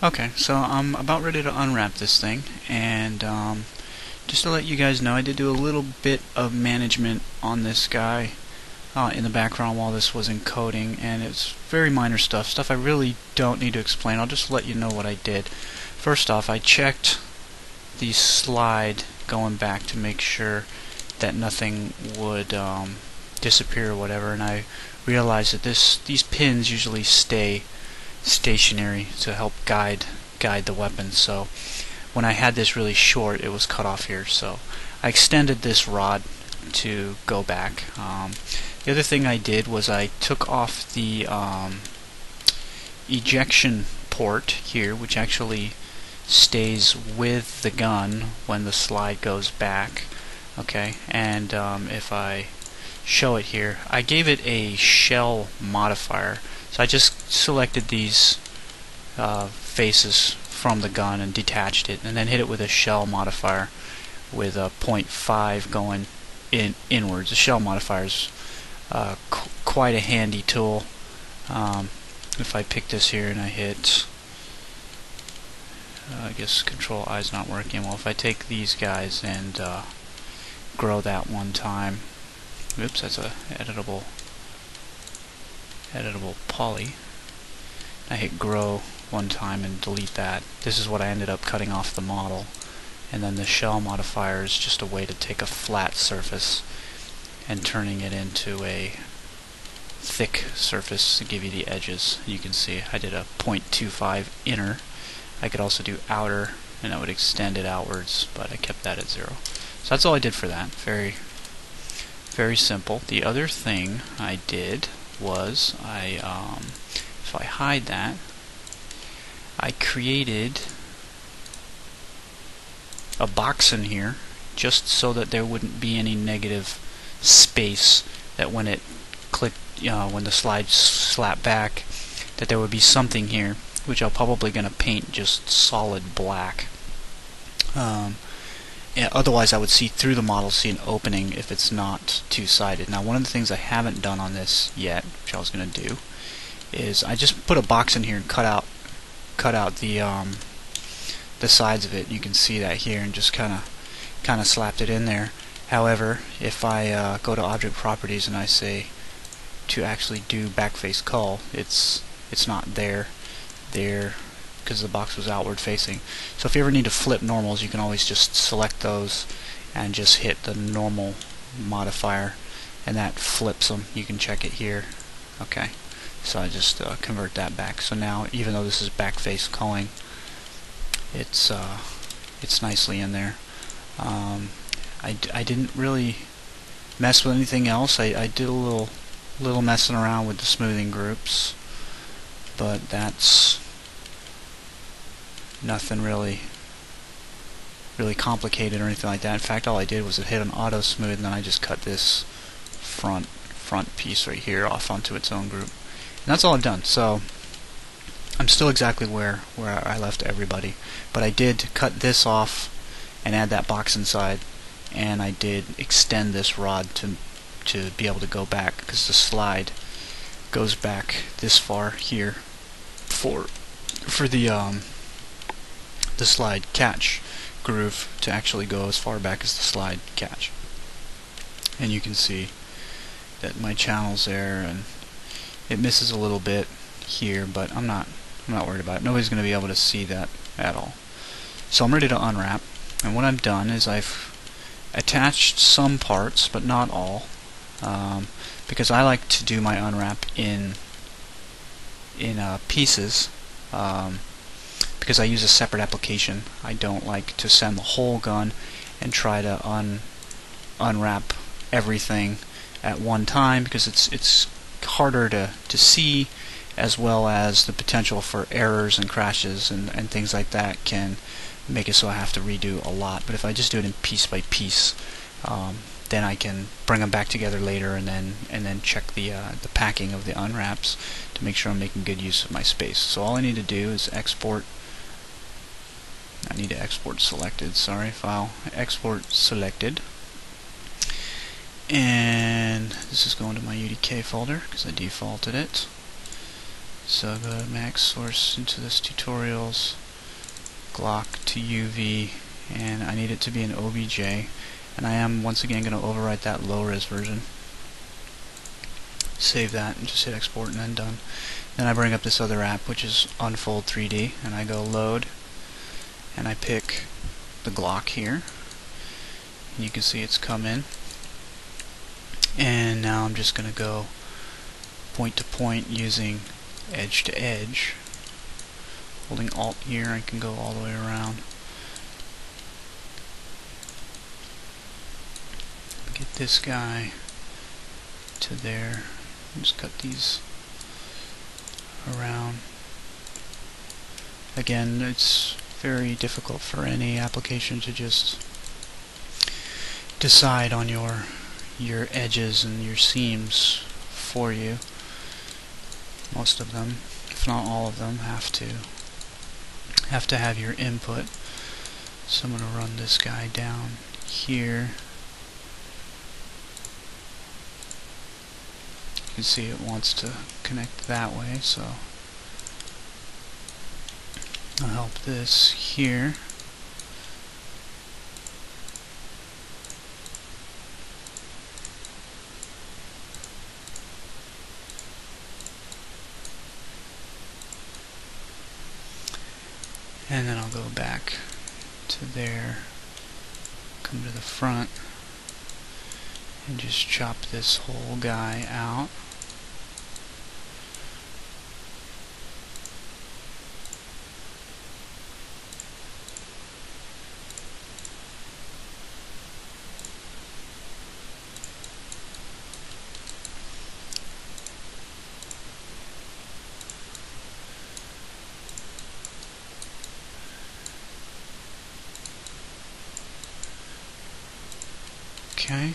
Okay, so I'm about ready to unwrap this thing, and just to let you guys know, I did do a little bit of management on this guy in the background while this was encoding, and it's very minor stuff I really don't need to explain. I'll just let you know what I did. First off, I checked the slide going back to make sure that nothing would disappear or whatever, and I realized that these pins usually stay stationary to help guide the weapon. So when I had this really short, it was cut off here, so I extended this rod to go back. The other thing I did was I took off the ejection port here, which actually stays with the gun when the slide goes back. Okay, and if I show it here, I gave it a shell modifier. So I just selected these faces from the gun and detached it, and then hit it with a shell modifier with a 0.5 going inwards. The shell modifier is quite a handy tool. If I pick this here and I hit, I guess Control I is not working. Well, if I take these guys and grow that one time, oops, that's a editable poly. I hit grow one time and delete that. This is what I ended up cutting off the model. And then the shell modifier is just a way to take a flat surface and turning it into a thick surface to give you the edges. You can see I did a 0.25 inner. I could also do outer, and I would extend it outwards, but I kept that at 0. So that's all I did for that. Very, very simple. The other thing I did was if I hide that, I created a box in here just so that there wouldn't be any negative space, that when it clicked, when the slide slapped back, that there would be something here, which I'm probably going to paint just solid black. Otherwise I would see through the model, see an opening if it's not two-sided. Now, one of the things I haven't done on this yet, which I was going to do, is I just put a box in here and cut out the sides of it. You can see that here, and just kind of slapped it in there. However, if I go to Object Properties and I say to actually do backface cull, it's not there because the box was outward facing. So if you ever need to flip normals, you can always just select those and just hit the normal modifier, and that flips them. You can check it here. Okay, so I just convert that back. So now, even though this is backface culling, it's nicely in there. I didn't really mess with anything else. I did a little messing around with the smoothing groups, but that's nothing really complicated or anything like that. In fact, all I did was hit an auto smooth, and then I just cut this front piece right here off onto its own group. And that's all I've done. So I'm still exactly where I left everybody, but I did cut this off and add that box inside, and I did extend this rod to be able to go back, because the slide goes back this far here for the slide catch groove to actually go as far back as the slide catch. And you can see that my channel's there, and it misses a little bit here, but I'm not worried about it. Nobody's going to be able to see that at all. So I'm ready to unwrap, and what I've done is I've attached some parts, but not all, because I like to do my unwrap in pieces, because I use a separate application. I don't like to send the whole gun and try to unwrap everything at one time, because it's harder to see, as well as the potential for errors and crashes and things like that can make it so I have to redo a lot. But if I just do it in piece by piece, then I can bring them back together later and then check the packing of the unwraps to make sure I'm making good use of my space. So all I need to do is export. I need to export selected. Sorry, file export selected, and this is going to my UDK folder because I defaulted it. So go to max source into this tutorials, Glock to UV, and I need it to be an OBJ, and I am once again going to overwrite that low res version. Save that and just hit export and then done. Then I bring up this other app, which is Unfold 3D, and I go load, and I pick the Glock here, and you can see it's come in. And now I'm just going to go point to point using edge to edge. Holding Alt here, I can go all the way around. Get this guy to there. Just cut these around. Again, it's very difficult for any application to just decide on your edges and your seams for you. Most of them, if not all of them, have to have your input. So I'm going to run this guy down here. You can see it wants to connect that way, so I'll help this here. And then I'll go back to there, come to the front, and just chop this whole guy out. Okay.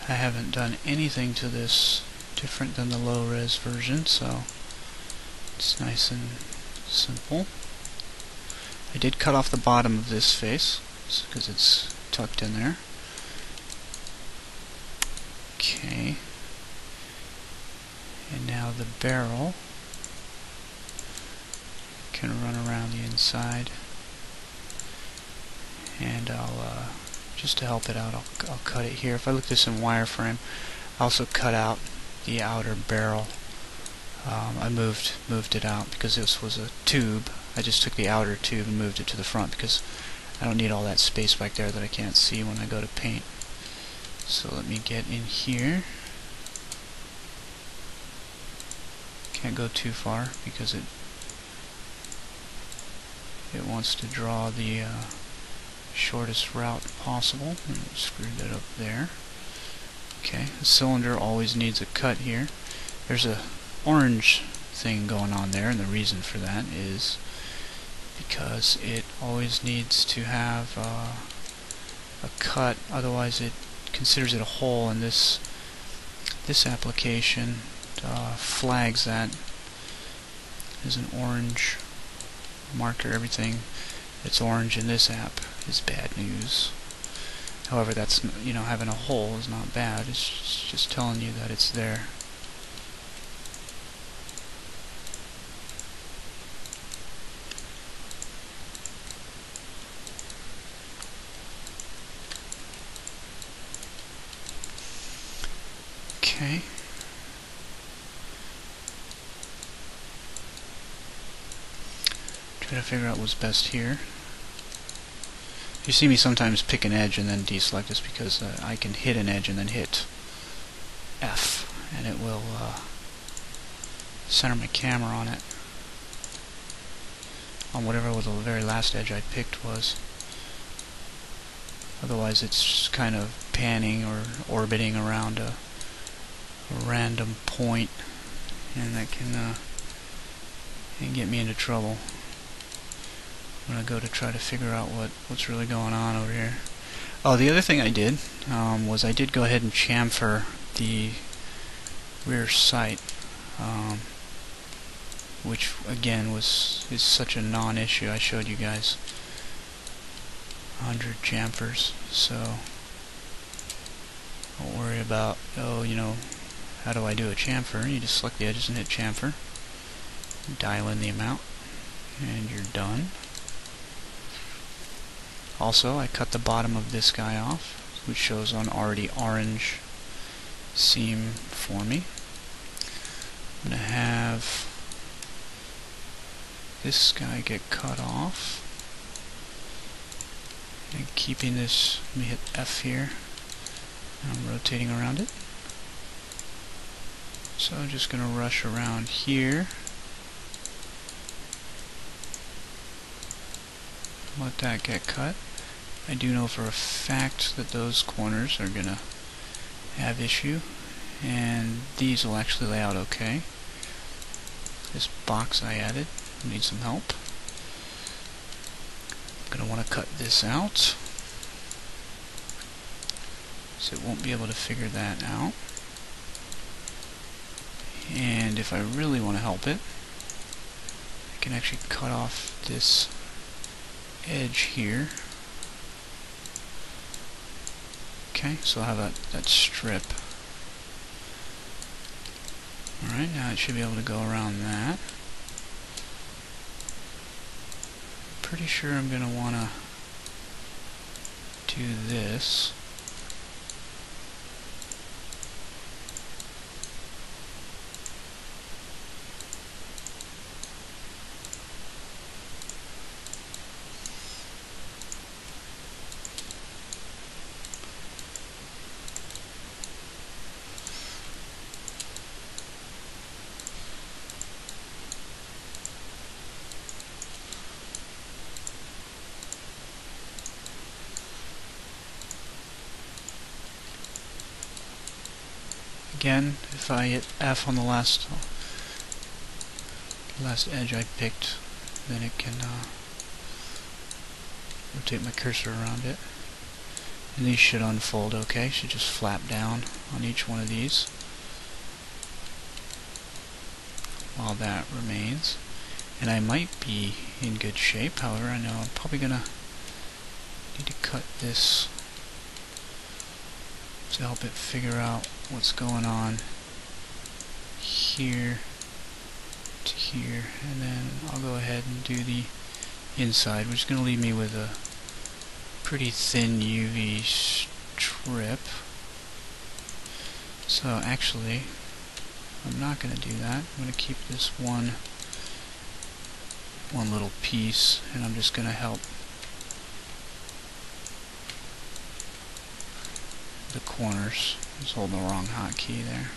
I haven't done anything to this different than the low res version, so it's nice and simple. I did cut off the bottom of this face because it's tucked in there. Okay. And now the barrel can run around the inside. And I'll, just to help it out, I'll cut it here. If I look at this in wireframe, I also cut out the outer barrel. I moved it out because this was a tube. I just took the outer tube and moved it to the front because I don't need all that space back there that I can't see when I go to paint. So let me get in here. Can't go too far because it wants to draw the shortest route possible. Screwed that up there. Okay, the cylinder always needs a cut here. There's a orange thing going on there, and the reason for that is because it always needs to have a cut, otherwise it considers it a hole, and this application flags that as an orange marker. Everything that's orange in this app is bad news. However, that's, you know, having a hole is not bad. It's just telling you that it's there. Okay. Try to figure out what's best here. You see me sometimes pick an edge and then deselect this because I can hit an edge and then hit F, and it will center my camera on it, on whatever the very last edge I picked was. Otherwise it's just kind of panning or orbiting around a random point, and that can get me into trouble when I go to try to figure out what's really going on over here. Oh, the other thing I did was I did go ahead and chamfer the rear sight, which again is such a non-issue. I showed you guys 100 chamfers, so Don't worry about, oh, you know, how do I do a chamfer? You just select the edges and hit chamfer. Dial in the amount, and you're done. Also, I cut the bottom of this guy off, which shows an already orange seam for me. I'm going to have this guy get cut off. And keeping this, let me hit F here. I'm rotating around it. So I'm just going to rush around here. Let that get cut. I do know for a fact that those corners are going to have issue, and these will actually lay out okay. This box I added needs some help. I'm going to want to cut this out, so it won't be able to figure that out. And if I really want to help it, I can actually cut off this edge here. Okay, so I'll have that strip. Alright, now it should be able to go around that. Pretty sure I'm going to want to do this. Again, if I hit F on the last edge I picked, then it can rotate my cursor around it. And these should unfold okay, should just flap down on each one of these while that remains. And I might be in good shape, however I know I'm probably gonna need to cut this to help it figure out what's going on here to here, and then I'll go ahead and do the inside, which is going to leave me with a pretty thin UV strip. So actually, I'm not going to do that. I'm going to keep this one little piece, and I'm just going to help the corners. I was holding the wrong hotkey there.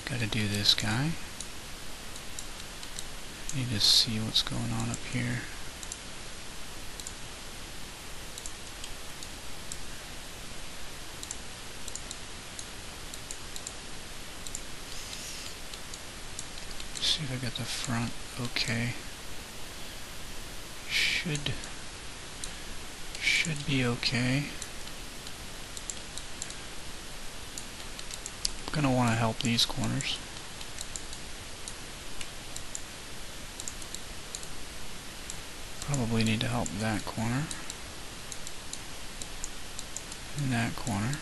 Got to do this guy. Need to see what's going on up here. See if I got the front okay. Should be okay. I'm gonna want to help these corners. Probably need to help that corner and that corner.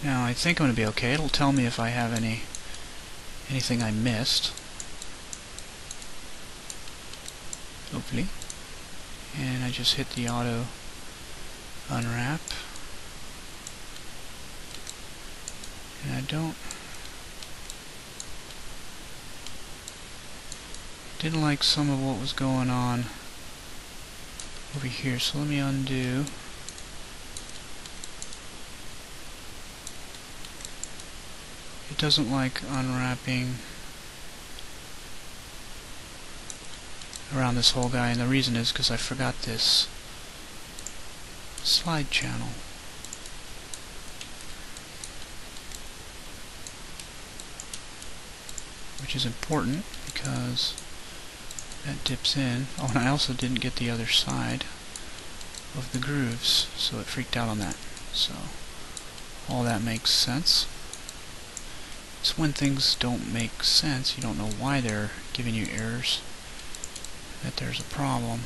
Now I think I'm going to be okay. It'll tell me if I have anything I missed. Hopefully. And I just hit the auto unwrap. And I didn't like some of what was going on over here, so let me undo. It doesn't like unwrapping around this whole guy, and the reason is because I forgot this slide channel. Which is important because that dips in. Oh, and I also didn't get the other side of the grooves, so it freaked out on that. So all that makes sense. It's when things don't make sense, you don't know why they're giving you errors, that there's a problem.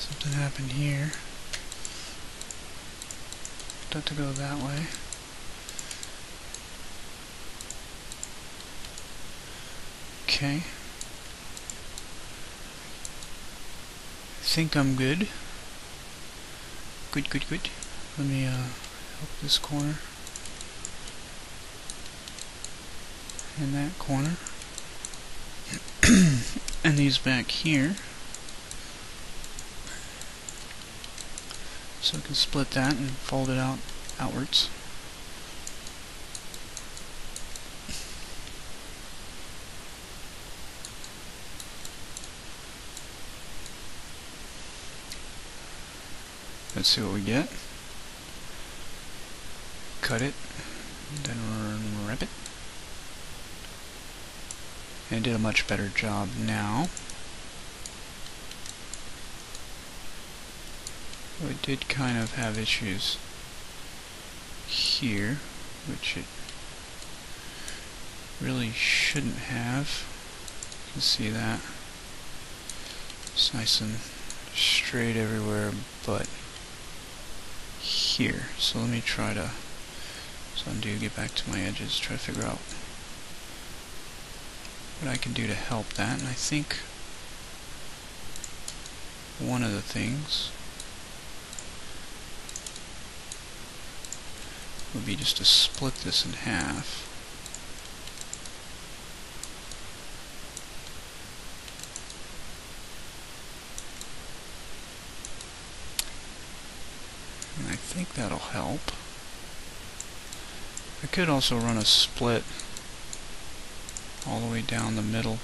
Something happened here. Got to go that way. Okay. I think I'm good. Good. Let me help this corner. And that corner. And these back here. So I can split that and fold it out outwards. Let's see what we get. Cut it, then unwrap it. And it did a much better job now. Well, it did kind of have issues here, which it really shouldn't have. You can see that. It's nice and straight everywhere but here. So let me try to undo, get back to my edges, try to figure out what I can do to help that. And I think one of the things would be just to split this in half. And I think that'll help. I could also run a split all the way down the middle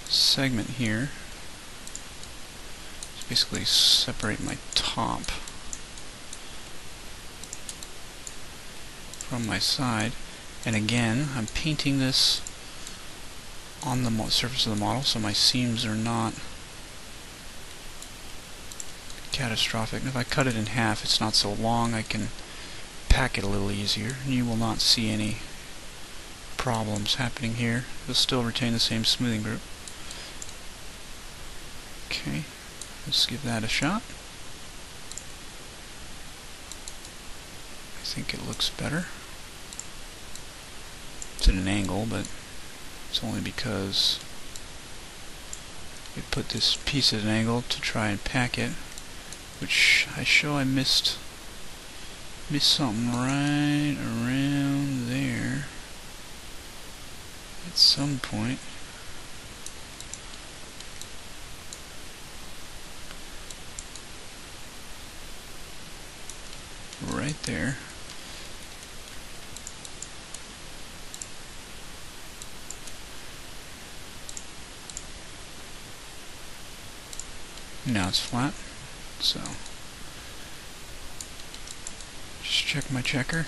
segment here. Just basically separate my top from my side. And again, I'm painting this on the surface of the model, so my seams are not catastrophic. And if I cut it in half, it's not so long, I can pack it a little easier, and you will not see any problems happening here. You'll still retain the same smoothing group. Okay, let's give that a shot. I think it looks better. It's at an angle, but it's only because we put this piece at an angle to try and pack it, which I missed something right around there at some point. Right there. Now it's flat, so just check my checker.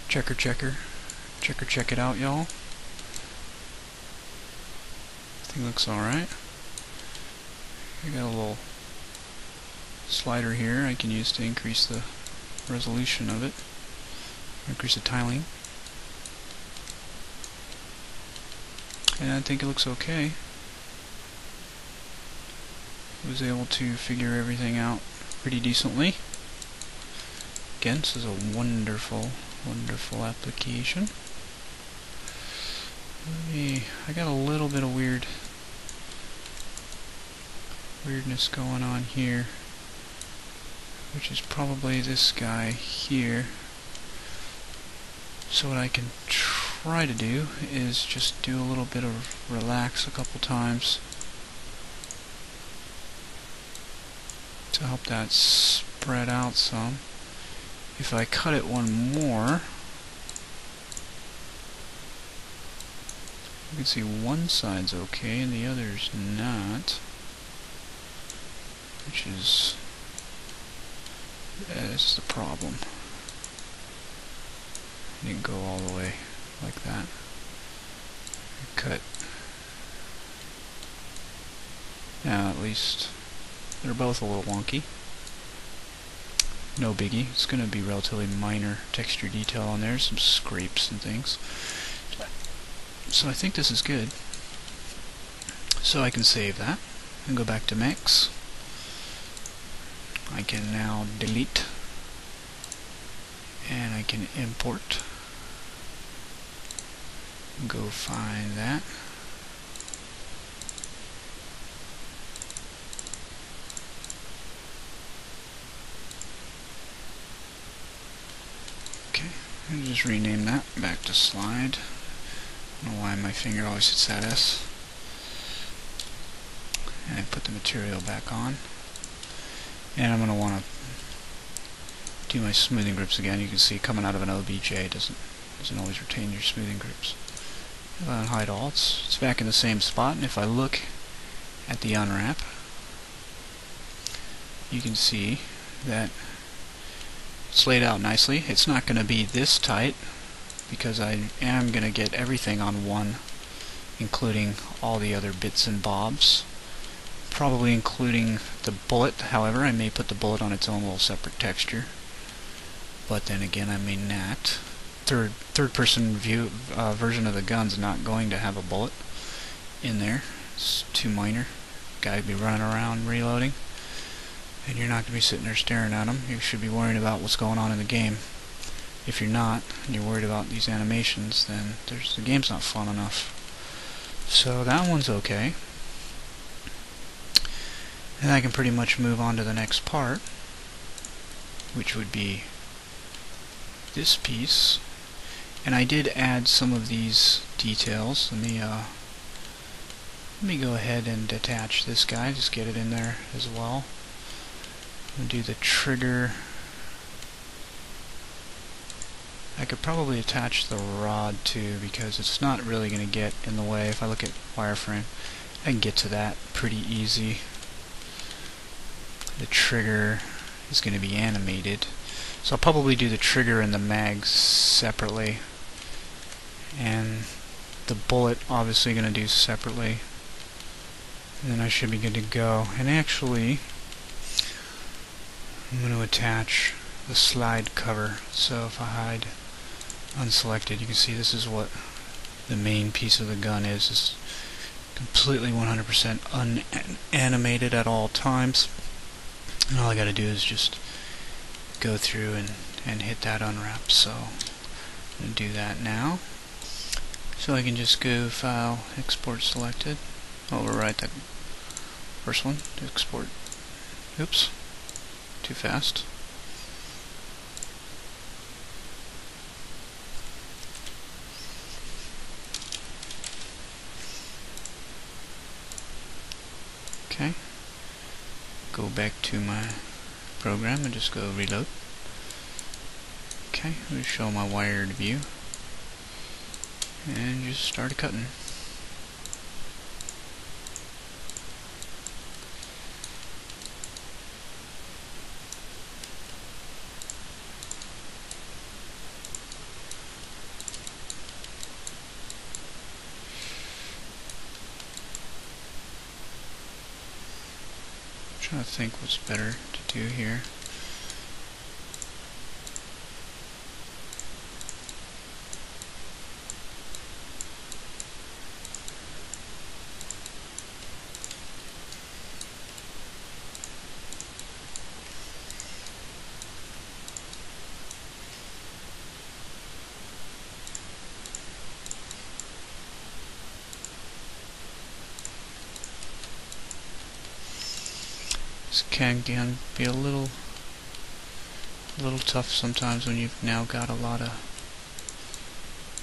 Check it out, y'all. Everything looks alright. I got a little slider here I can use to increase the resolution of it, increase the tiling. And I think it looks okay. I was able to figure everything out pretty decently. Again, this is a wonderful, wonderful application. I got a little bit of weirdness going on here, which is probably this guy here. So what I can try to do is just do a little bit of relax a couple times to help that spread out some. If I cut it one more, you can see one side's okay and the other's not, which is that's the problem. It didn't go all the way like that. Cut. Now at least they're both a little wonky. No biggie. It's going to be relatively minor texture detail on there, some scrapes and things. So I think this is good. So I can save that and go back to Mix. I can now delete and I can import. Go find that. Okay, I'll just rename that back to slide. I don't know why my finger always hits that S. And put the material back on. And I'm going to want to do my smoothing grips again. You can see coming out of an OBJ doesn't always retain your smoothing grips. If I hide all, it's back in the same spot. And if I look at the unwrap, you can see that it's laid out nicely. It's not going to be this tight because I am going to get everything on one, including all the other bits and bobs. Probably including the bullet. However, I may put the bullet on its own little separate texture. But then again, I may not. Third-person view version of the gun's not going to have a bullet in there. It's too minor. Guy would be running around reloading, and you're not going to be sitting there staring at him. You should be worrying about what's going on in the game. If you're not, and you're worried about these animations, then the game's not fun enough. So that one's okay. And I can pretty much move on to the next part, which would be this piece. And I did add some of these details. Let me go ahead and detach this guy, just get it in there as well. I'm gonna do the trigger. I could probably attach the rod too, because it's not really going to get in the way. If I look at wireframe, I can get to that pretty easy. The trigger is going to be animated, so I'll probably do the trigger and the mags separately, and the bullet obviously going to do separately, and then I should be good to go. And actually, I'm going to attach the slide cover. So if I hide unselected, you can see this is what the main piece of the gun is. It's completely 100% unanimated at all times. And all I gotta do is just go through and hit that unwrap. So I'm gonna do that now. So I can just go File, Export Selected. Overwrite that first one. Export. Oops. Too fast. Okay. Go back to my program and just go reload. Okay, let me show my wired view and just start cutting. Trying to think what's better to do here. This can be a little tough sometimes when you've now got a lot of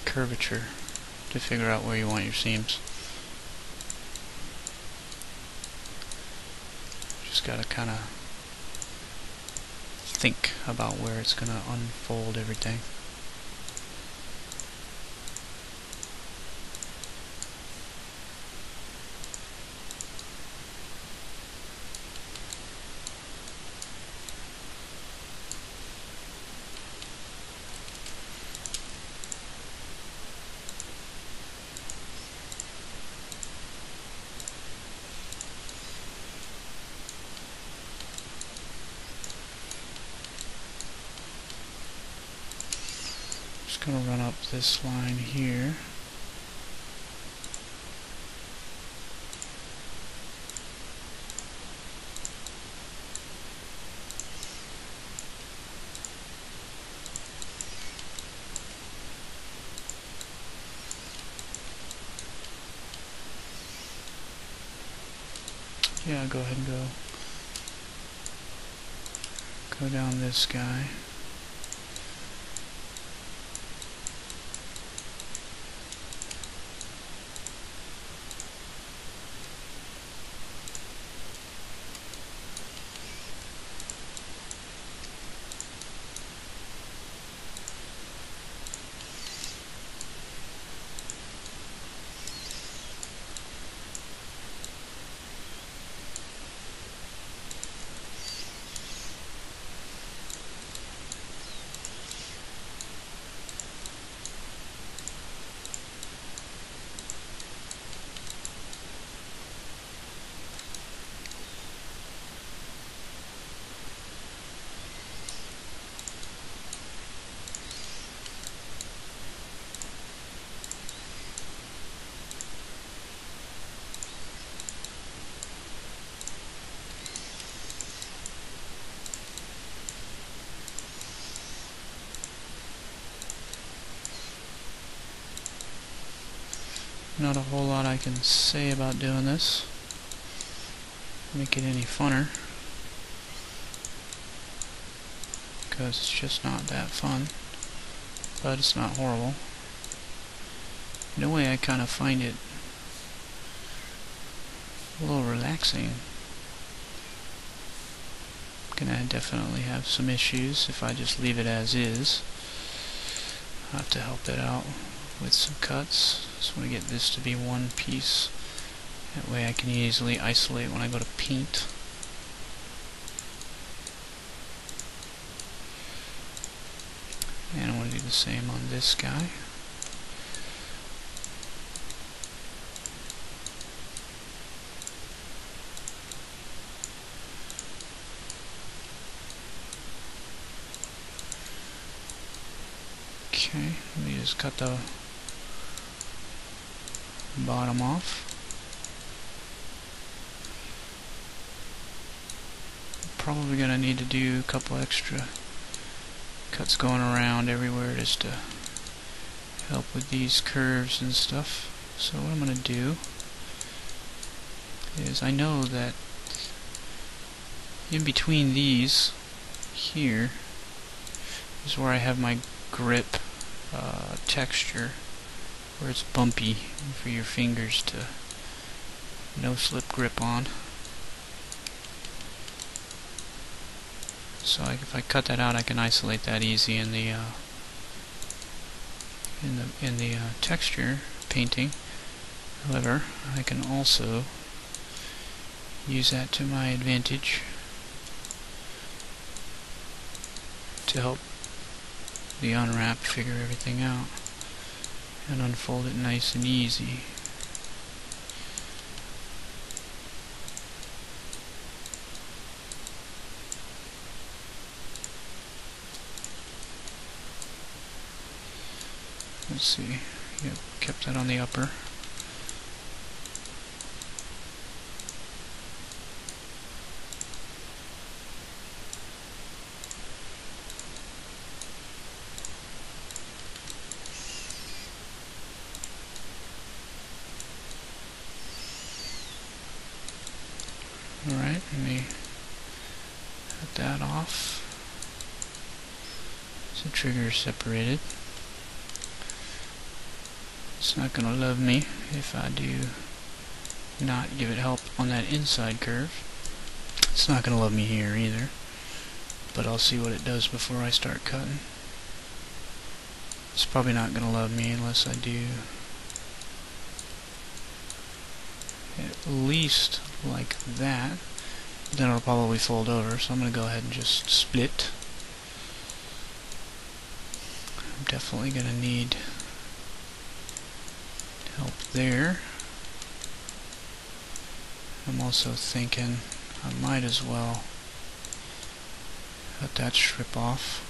curvature to figure out where you want your seams. Just gotta kind of think about where it's gonna unfold everything. Just gonna run up this line here. Yeah, go ahead and go down this guy. Not a whole lot I can say about doing this. Make it any funner, because it's just not that fun, but it's not horrible. In a way, I kind of find it a little relaxing. Gonna definitely have some issues if I just leave it as is. I'll have to help it out with some cuts. Just want to get this to be one piece. That way I can easily isolate when I go to paint. And I want to do the same on this guy. Okay, let me just cut the bottom off. Probably gonna need to do a couple extra cuts going around everywhere just to help with these curves and stuff. So what I'm gonna do is, I know that in between these here is where I have my grip texture, where it's bumpy for your fingers to no slip grip on. So if I cut that out, I can isolate that easy in the texture painting. However, I can also use that to my advantage to help the unwrap figure everything out and unfold it nice and easy. Let's see, yep, kept that on the upper. Alright, let me that off. So trigger is separated. It's not going to love me if I do not give it help on that inside curve. It's not going to love me here either, but I'll see what it does before I start cutting. It's probably not going to love me unless I do at least like that. Then it'll probably fold over, so I'm going to go ahead and just split. I'm definitely going to need help there. I'm also thinking I might as well cut that strip off,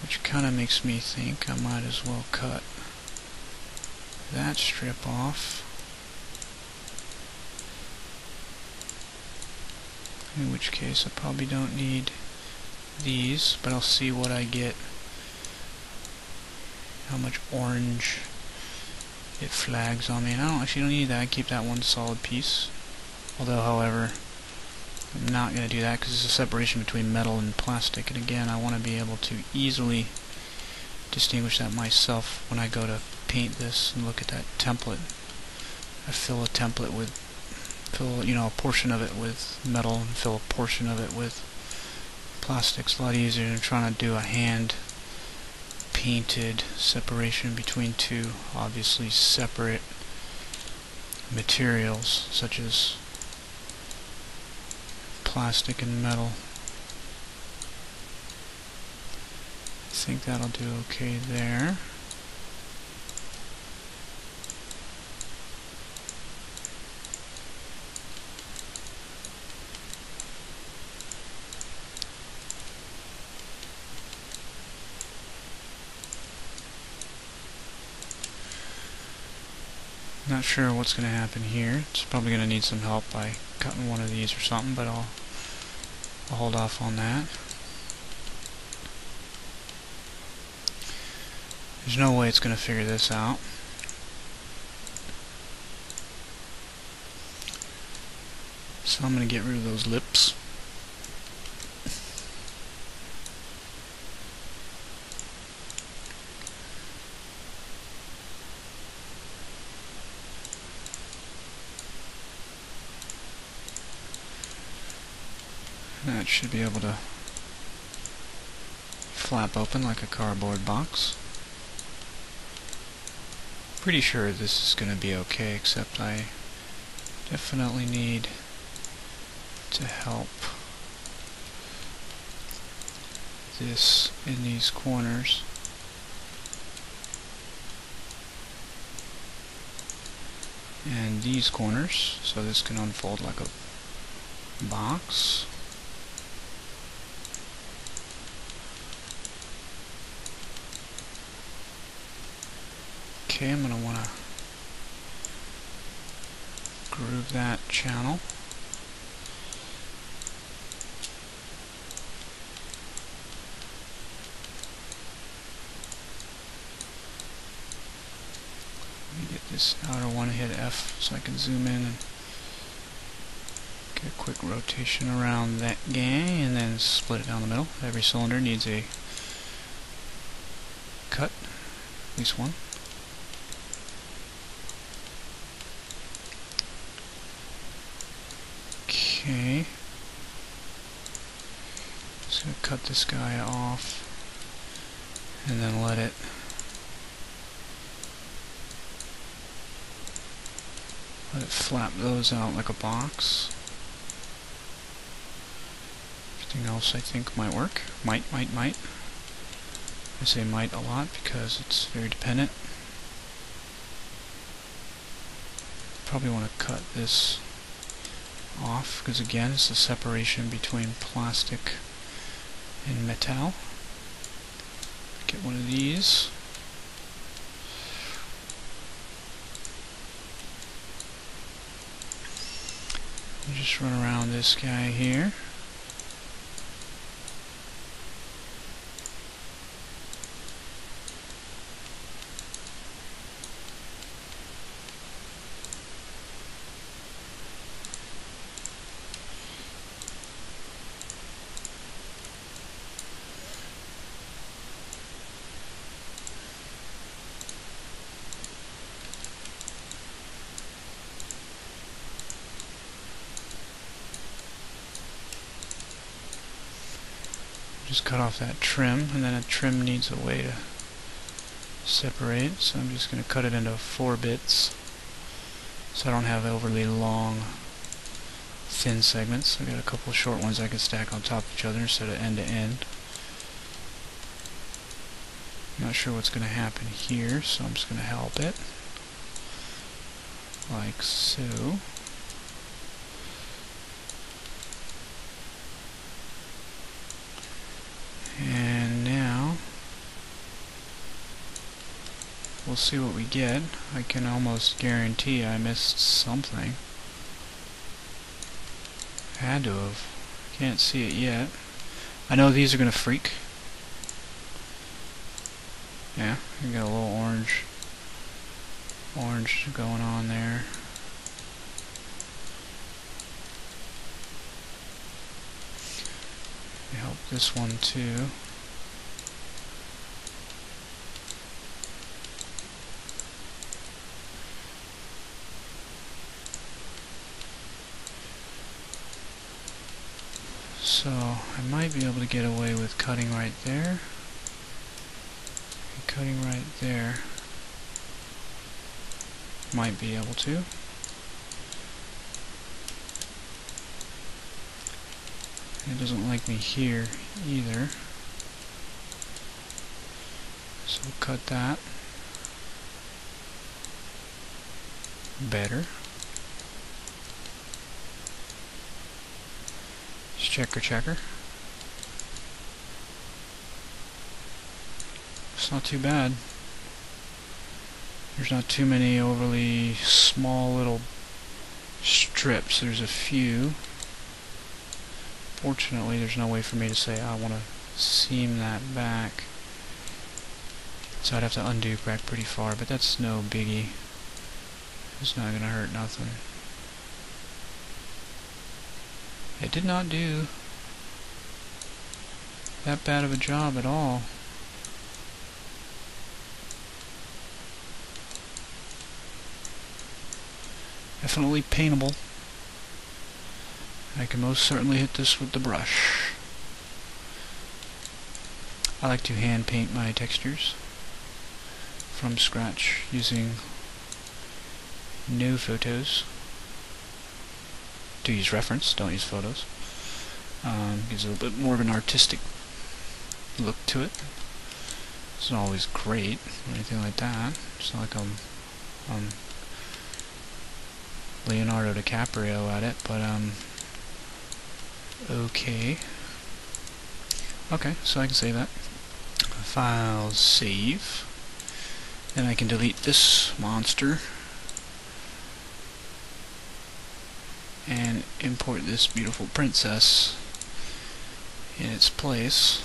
which kind of makes me think I might as well cut that strip off, in which case I probably don't need these, but I'll see what I get, how much orange it flags on me. And I actually don't need that. I keep that one solid piece. Although, however, I'm not going to do that because there's a separation between metal and plastic, and again, I want to be able to easily distinguish that myself when I go to paint this and look at that template. I fill a template with, a portion of it with metal and fill a portion of it with plastic. It's a lot easier than trying to do a hand painted separation between two obviously separate materials such as plastic and metal. I think that'll do okay there. Not sure what's going to happen here. It's probably going to need some help by cutting one of these or something, but I'll hold off on that. There's no way it's going to figure this out. So I'm going to get rid of those lips. That should be able to flap open like a cardboard box. Pretty sure this is going to be okay, except I definitely need to help this in these corners. And these corners, so this can unfold like a box. Okay, I'm going to want to groove that channel. Let me get this outer one, hit F so I can zoom in and get a quick rotation around that guy and then split it down the middle. Every cylinder needs a cut, at least one. Okay, just going to cut this guy off and then let it flap those out like a box. Everything else I think might work. Might. I say might a lot because it's very dependent. Probably want to cut this off because again it's the separation between plastic and metal. Get one of these. And just run around this guy here. just cut off that trim, and then a trim needs a way to separate, so I'm just going to cut it into 4 bits so I don't have overly long thin segments. I've got a couple short ones I can stack on top of each other instead of end to end. Not sure what's going to happen here, so I'm just going to help it like so. And now we'll see what we get. I can almost guarantee I missed something. Had to have. Can't see it yet. I know these are going to freak. Yeah, you got a little orange going on there. Help this one too. So I might be able to get away with cutting right there. And cutting right there. Might be able to. It doesn't like me here either. So we'll cut that. Better. Just checker. It's not too bad. There's not too many overly small little strips. There's a few. Fortunately, there's no way for me to say I want to seam that back. So I'd have to undo back pretty far, but that's no biggie. It's not going to hurt nothing. It did not do that bad of a job at all. Definitely paintable. I can most certainly hit this with the brush. I like to hand paint my textures from scratch using no photos. Do use reference, don't use photos. Gives a little bit more of an artistic look to it. It's not always great or anything like that. It's not like I'm Leonardo DiCaprio at it, but okay. Okay, so I can save that. File save. Then I can delete this monster and import this beautiful princess in its place.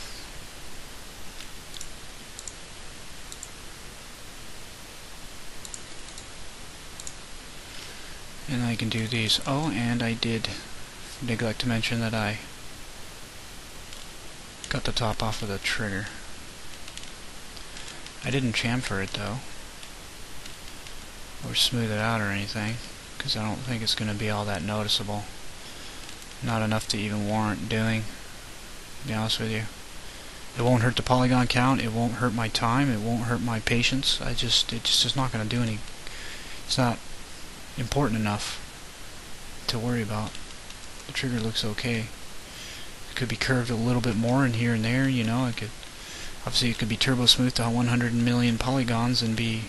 And I can do these. Oh, and I did neglect to mention that I got the top off of the trigger. I didn't chamfer it though, or smooth it out or anything, because I don't think it's going to be all that noticeable. Not enough to even warrant doing, to be honest with you. It won't hurt the polygon count, it won't hurt my time, it won't hurt my patience. It's just not going to do any. It's not important enough to worry about. The trigger looks okay. It could be curved a little bit more in here and there, you know. Obviously it could be turbo smooth to 100 million polygons and be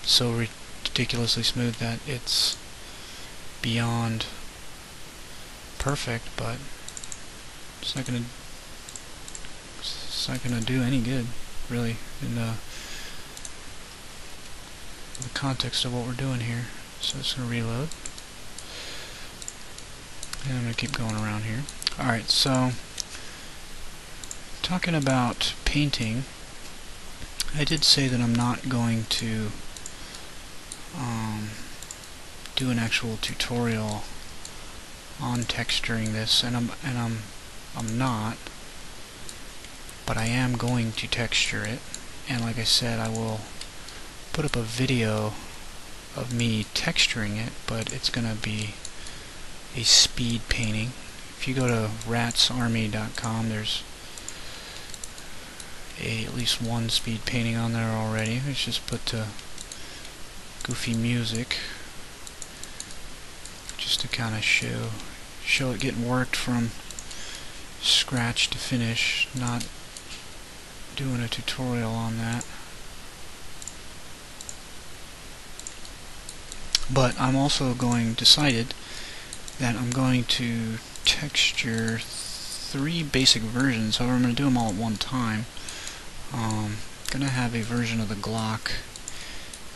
so ridiculously smooth that it's beyond perfect, but it's not gonna do any good, really, in the context of what we're doing here. So it's gonna reload. And I'm going to keep going around here. Alright, so talking about painting, I did say that I'm not going to do an actual tutorial on texturing this, and I'm not, but I am going to texture it, and like I said, I will put up a video of me texturing it, but it's going to be a speed painting. If you go to ratsarmy.com, there's at least one speed painting on there already. Let's just put goofy music, just to kind of show it getting worked from scratch to finish, not doing a tutorial on that. But I'm also decided that I'm going to texture 3 basic versions. However, I'm going to do them all at one time. I'm going to have a version of the Glock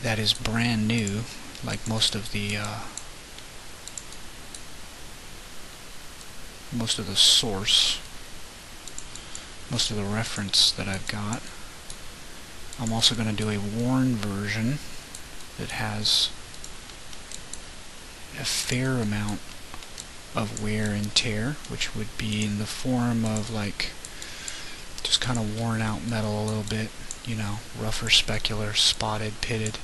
that is brand new, like most of the source, most of the reference that I've got. I'm also going to do a worn version that has a fair amount of wear and tear, which would be in the form of like just kind of worn out metal a little bit, you know, rougher, specular, spotted, pitted,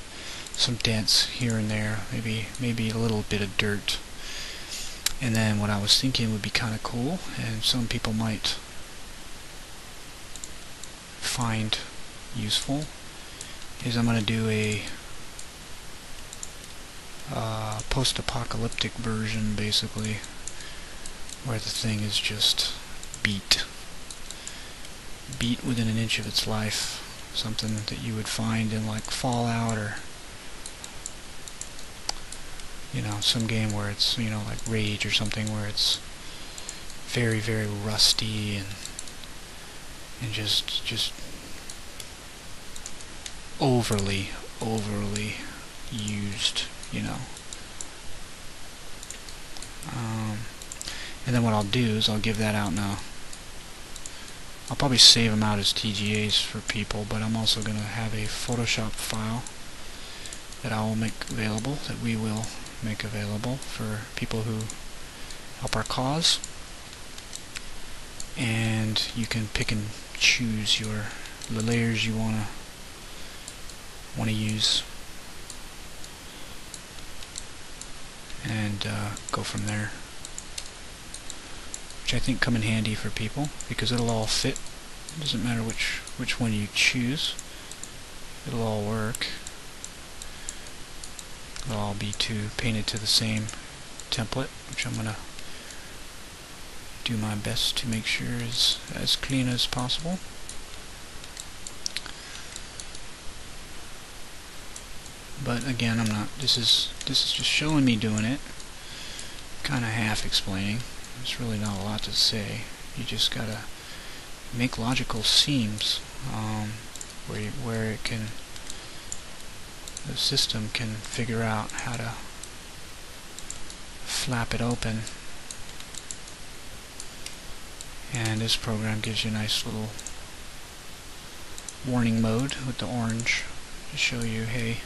some dents here and there, maybe a little bit of dirt. And then what I was thinking would be kind of cool, and some people might find useful, is I'm going to do a post-apocalyptic version, basically, where the thing is just beat within an inch of its life. Something that you would find in like Fallout, or you know, some game where it's, you know, like Rage or something, where it's very, very rusty and just overly used, you know. And then what I'll do is I'll give that out now. I'll probably save them out as TGAs for people, but I'm also going to have a Photoshop file that I will make available, that we will make available for people who help our cause. And you can pick and choose the layers you want to use, and go from there, which I think come in handy for people because it'll all fit. It doesn't matter which one you choose, it'll all work. It'll all be painted to the same template, which I'm gonna do my best to make sure is as clean as possible. But again, I'm not. This is just showing me doing it, kind of half explaining. There's really not a lot to say. You just gotta make logical seams, where it can, the system can figure out how to flap it open. And this program gives you a nice little warning mode with the orange to show you, hey,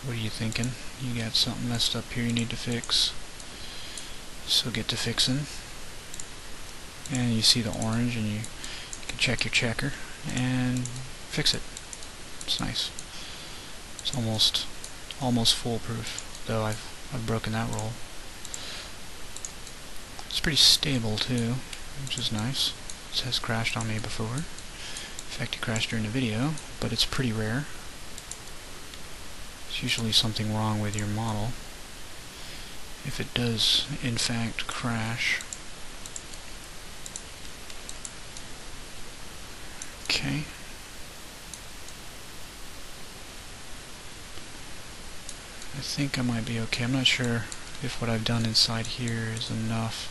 what are you thinking? You got something messed up here you need to fix. So get to fixing. And you see the orange, and you can check your checker and fix it. It's nice. It's almost foolproof, though I've broken that rule. It's pretty stable too, which is nice. It has crashed on me before. In fact, it crashed during the video, but it's pretty rare. It's usually something wrong with your model if it does in fact crash. Okay. I think I might be okay. I'm not sure if what I've done inside here is enough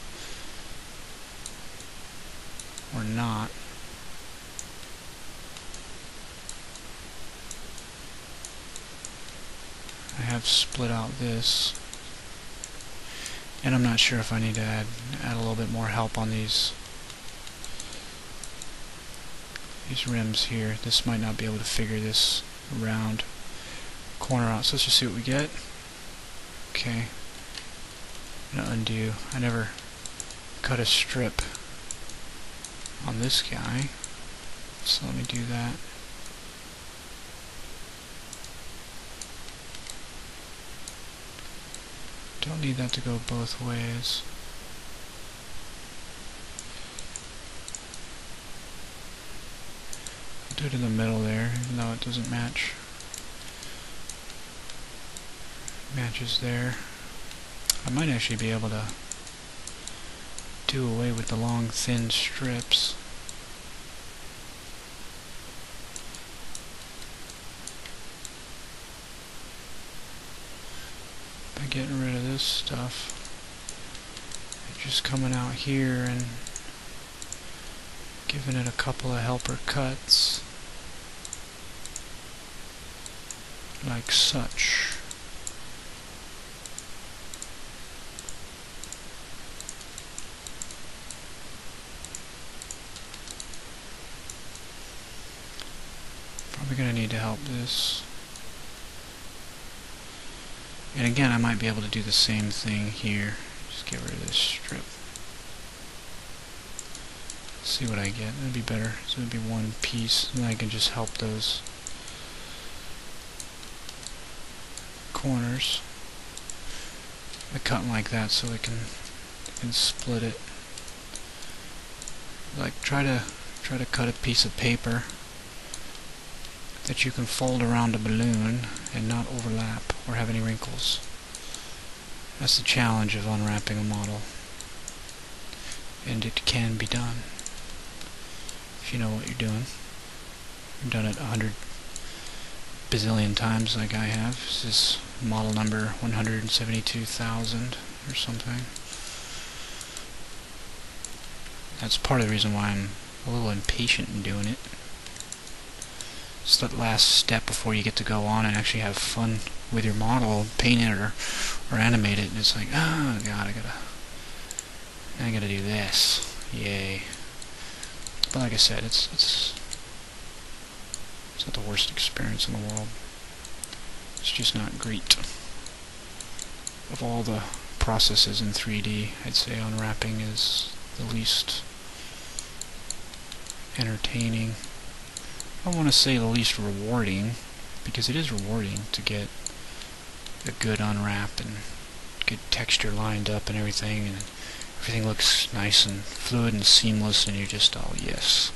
or not. I have split out this, and I'm not sure if I need to add a little bit more help on these rims here. This might not be able to figure this round corner out, so let's just see what we get. Okay, I'm gonna undo. I never cut a strip on this guy, so let me do that. Don't need that to go both ways. do it in the middle there, even though it doesn't match. Matches there. I might actually be able to do away with the long thin strips. By getting rid of this stuff. Just coming out here and giving it a couple of helper cuts. Like such. Probably going to need to help this. And again, I might be able to do the same thing here. Just get rid of this strip. See what I get. That'd be better. So it'd be one piece, and then I can just help those corners. I cut them like that so I can split it. Like try to cut a piece of paper that you can fold around a balloon and not overlap or have any wrinkles. That's the challenge of unwrapping a model. And it can be done if you know what you're doing. I've done it 100 bazillion times like I have. This is model number 172,000 or something. That's part of the reason why I'm a little impatient in doing it. It's that last step before you get to go on and actually have fun with your model, paint it or animate it, and it's like, oh god, I gotta do this. Yay. But like I said, it's not the worst experience in the world. It's just not great. Of all the processes in 3D, I'd say unwrapping is the least entertaining. I don't want to say the least rewarding, because it is rewarding to get a good unwrap and good texture lined up and everything looks nice and fluid and seamless, and you're just, oh yes,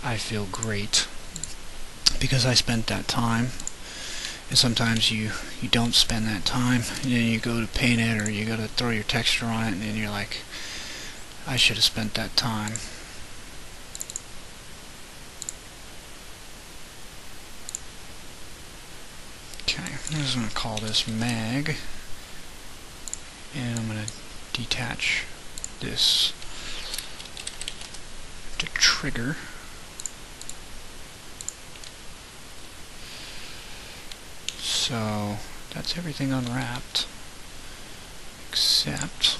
I feel great because I spent that time. And sometimes you don't spend that time, and then you go to paint it or you go to throw your texture on it, and then you're like, I should have spent that time. Okay, I'm just going to call this mag, and I'm going to detach this to trigger. So that's everything unwrapped, except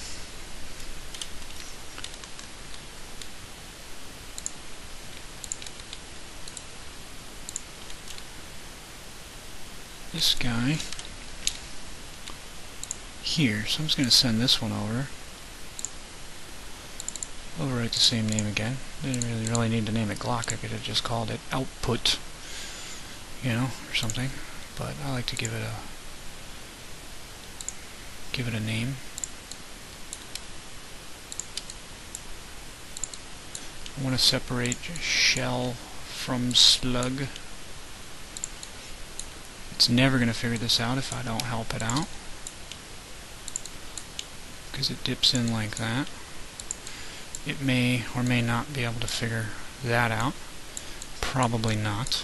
this guy here. So I'm just going to send this one over. Overwrite the same name again. Didn't really need to name it Glock. I could have just called it output, you know, or something. But I like to give it a name. I want to separate shell from slug. It's never going to figure this out if I don't help it out, because it dips in like that. It may or may not be able to figure that out. Probably not.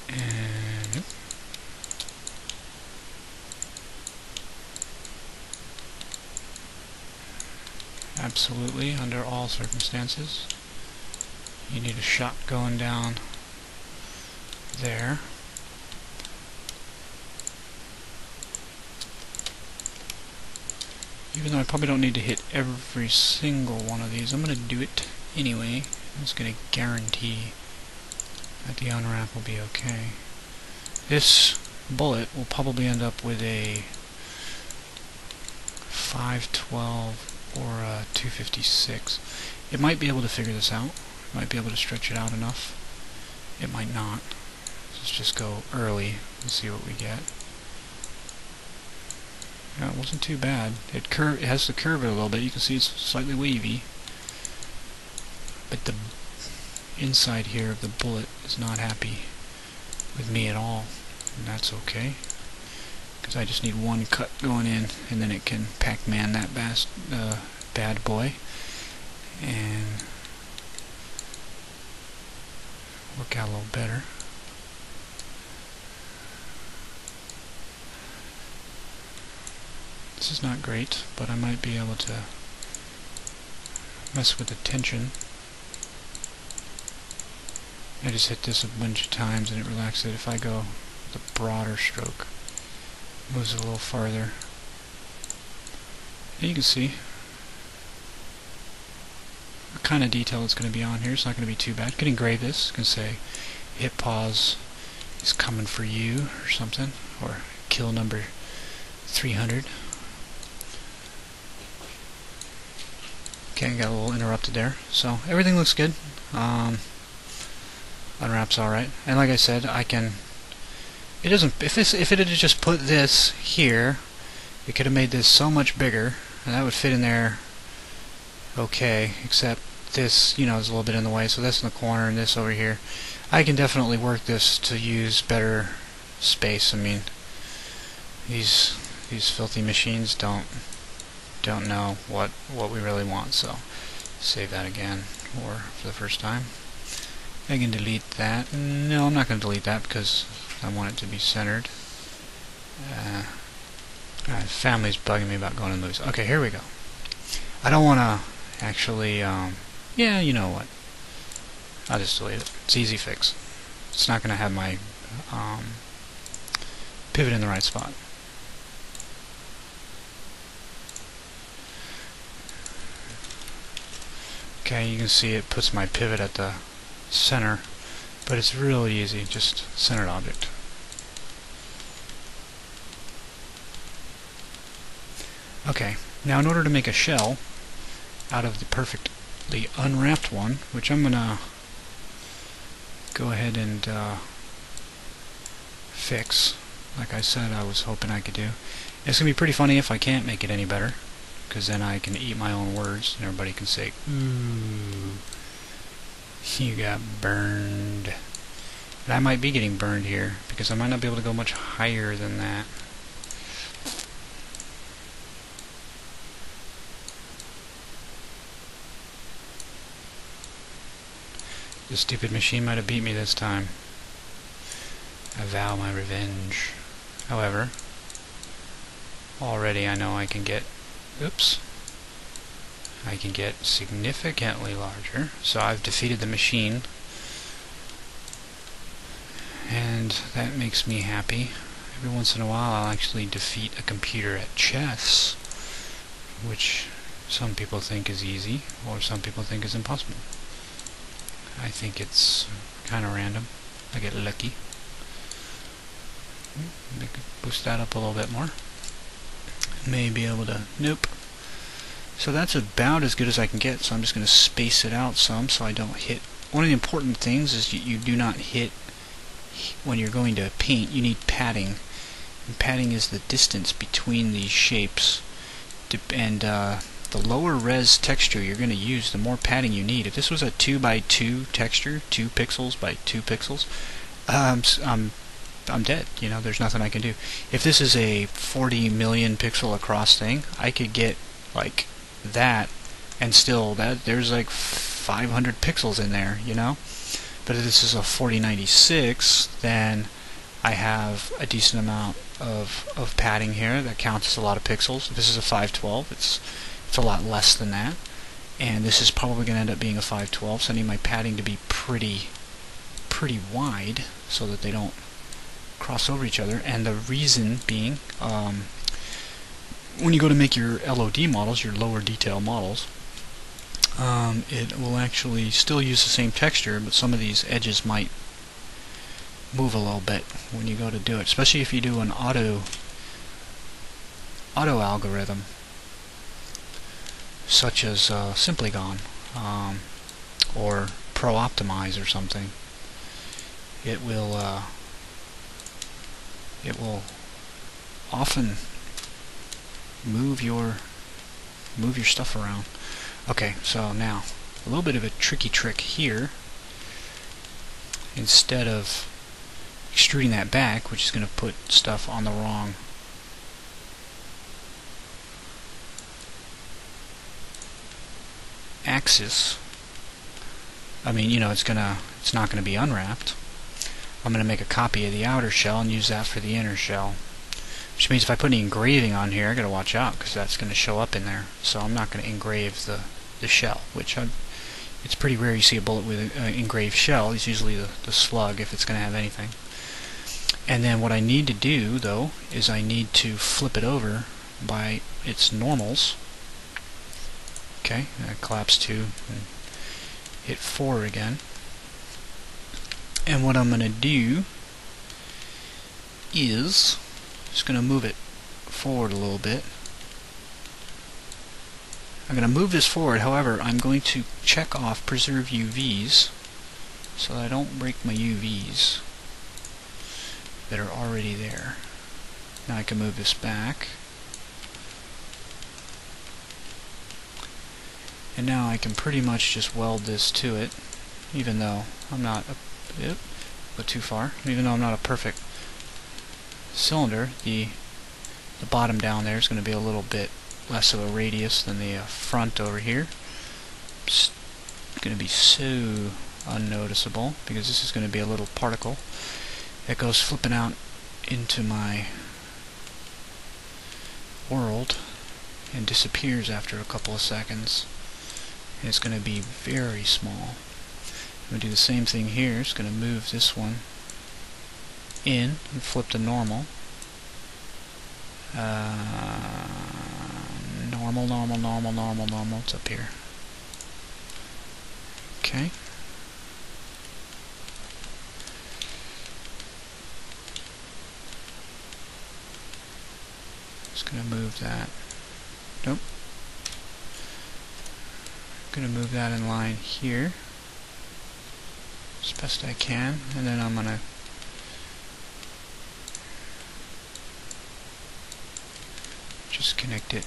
And absolutely, under all circumstances, you need a shot going down there. Even though I probably don't need to hit every single one of these, I'm going to do it anyway. I'm just going to guarantee that the unwrap will be okay. This bullet will probably end up with a 512 or a 256. It might be able to figure this out. It might be able to stretch it out enough. It might not. Let's just go early and see what we get. Yeah, it wasn't too bad. It has to curve it a little bit. You can see it's slightly wavy. but the inside here of the bullet is not happy with me at all, and that's okay, because I just need one cut going in, and then it can Pac-Man that bad boy and work out a little better. This is not great, but I might be able to mess with the tension. I just hit this a bunch of times and it relaxes it. If I go with a broader stroke, it moves it a little farther. And you can see what kind of detail it's going to be on here. It's not going to be too bad. You can engrave this. You can say hit pause is coming for you or something, or kill number 300. Okay, got a little interrupted there. So everything looks good. Unwraps alright. And like I said, I can, it doesn't, if it had just put this here, it could have made this so much bigger, and that would fit in there okay, except this, you know, is a little bit in the way, so that's in the corner and this over here. I can definitely work this to use better space. I mean, these filthy machines don't know what we really want, so save that again, or for the first time. I can delete that. No, I'm not going to delete that because I want it to be centered. Family's bugging me about going to movies. Okay, here we go. I don't want to actually, yeah, you know what, I'll just delete it. It's easy fix. It's not going to have my pivot in the right spot. Okay, you can see it puts my pivot at the center, but it's really easy, just centered object. Okay, now in order to make a shell out of the perfectly unwrapped one, which I'm gonna go ahead and fix, like I said I was hoping I could do. It's gonna be pretty funny if I can't make it any better, because then I can eat my own words and everybody can say, ooh, you got burned. And I might be getting burned here, because I might not be able to go much higher than that. The stupid machine might have beat me this time. I vow my revenge. However, already I know I can get, oops, I can get significantly larger. So I've defeated the machine, and that makes me happy. Every once in a while I'll actually defeat a computer at chess, which some people think is easy, or some people think is impossible. I think it's kind of random. I get lucky. Boost that up a little bit more. May be able to, nope. So that's about as good as I can get, so I'm just going to space it out some so I don't hit. One of the important things is you do not hit, when you're going to paint, you need padding. And padding is the distance between these shapes. And the lower res texture you're going to use, the more padding you need. If this was a 2x2 texture, 2 pixels by 2 pixels, I'm dead. You know, there's nothing I can do. If this is a 40 million pixel across thing, I could get like that, and still there's like 500 pixels in there, you know. But if this is a 4096, then I have a decent amount of padding here that counts as a lot of pixels. If this is a 512, it's a lot less than that, and this is probably going to end up being a 512, so I need my padding to be pretty wide so that they don't cross over each other. And the reason being, when you go to make your LOD models, your lower detail models, it will actually still use the same texture, but some of these edges might move a little bit when you go to do it, especially if you do an auto algorithm, such as Simply Gone, or Pro Optimize or something. It will often move your stuff around. Okay, so now a little bit of a tricky trick here. Instead of extruding that back, which is going to put stuff on the wrong axis, I mean, you know, it's not gonna be unwrapped. I'm gonna make a copy of the outer shell and use that for the inner shell. Which means if I put any engraving on here, I gotta watch out because that's gonna show up in there. So I'm not gonna engrave the shell, which it's pretty rare you see a bullet with an engraved shell. It's usually the slug if it's gonna have anything. And then what I need to do though is I need to flip it over by its normals. Okay, that collapse to and hit 4 again. And what I'm going to do is just going to move it forward a little bit. I'm going to move this forward, however, I'm going to check off preserve UVs so that I don't break my UVs that are already there. Now I can move this back. And now I can pretty much just weld this to it, even though I'm not go too far. Even though I'm not a perfect cylinder, the bottom down there is going to be a little bit less of a radius than the front over here. It's going to be so unnoticeable because this is going to be a little particle that goes flipping out into my world and disappears after a couple of seconds. And it's going to be very small. I'm going to do the same thing here. It's going to move this one in and flip to normal. Normal, normal, normal, normal, normal. It's up here. Okay. Just going to move that. Nope. Going to move that in line here as best I can, and then I'm going to just connect it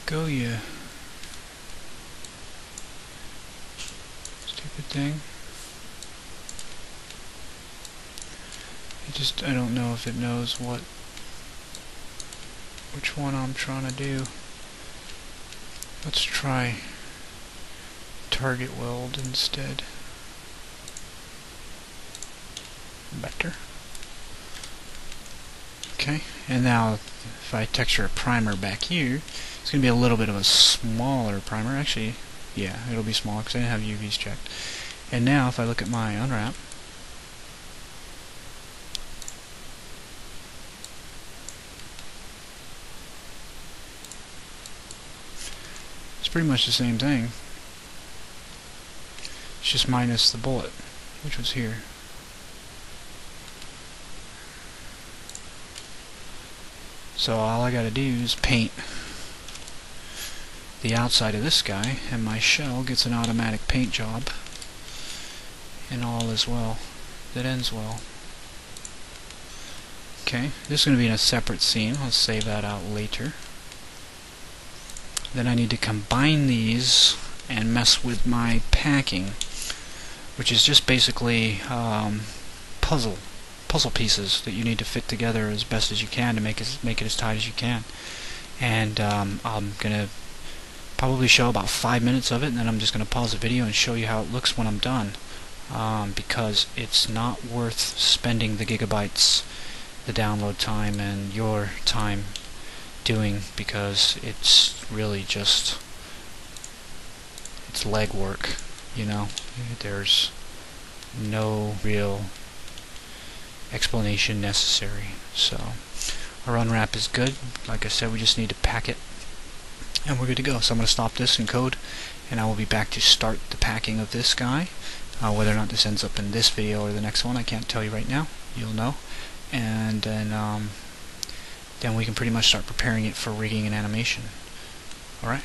go, you stupid thing. I don't know if it knows which one I'm trying to do. Let's try target weld instead. Better. Okay, and now if I texture a primer back here, it's going to be a little bit of a smaller primer. Actually, yeah, it'll be smaller because I didn't have UVs checked. And now if I look at my unwrap, pretty much the same thing. It's just minus the bullet, which was here. So all I gotta do is paint the outside of this guy, and my shell gets an automatic paint job, and all is well that ends well. Okay, this is going to be in a separate scene. I'll save that out later. Then I need to combine these and mess with my packing, which is just basically puzzle pieces that you need to fit together as best as you can to make it as tight as you can. And I'm gonna probably show about 5 minutes of it, and then I'm just gonna pause the video and show you how it looks when I'm done, because it's not worth spending the gigabytes, the download time, and your time doing, because it's really just it's legwork, you know. There's no real explanation necessary. So our unwrap is good. Like I said, we just need to pack it and we're good to go. So I'm going to stop this and code, and I will be back to start the packing of this guy. Whether or not this ends up in this video or the next one, I can't tell you right now. You'll know. And then we can pretty much start preparing it for rigging and animation. Alright.